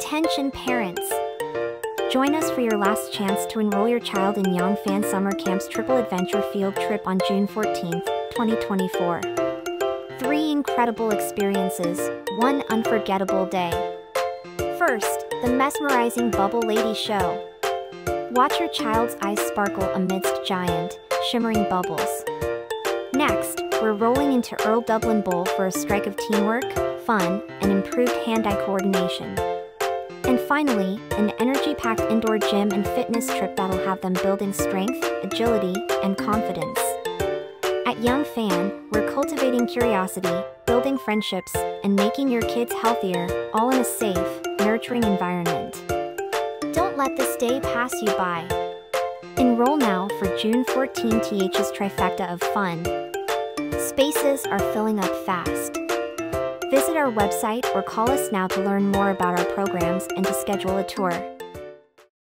Attention parents! Join us for your last chance to enroll your child in Young Fan Summer Camp's Triple Adventure Field Trip on June 14, 2024. 3 incredible experiences, 1 unforgettable day. First, the mesmerizing Bubble Lady Show. Watch your child's eyes sparkle amidst giant, shimmering bubbles. Next, we're rolling into Dublin Bowl for a strike of teamwork, fun, and improved hand-eye coordination. And finally, an energy-packed indoor gym and fitness trip that'll have them building strength, agility, and confidence. At Young Fan, we're cultivating curiosity, building friendships, and making your kids healthier, all in a safe, nurturing environment. Don't let this day pass you by. Enroll now for June 14th's trifecta of fun. Spaces are filling up fast. Visit our website or call us now to learn more about our programs and to schedule a tour.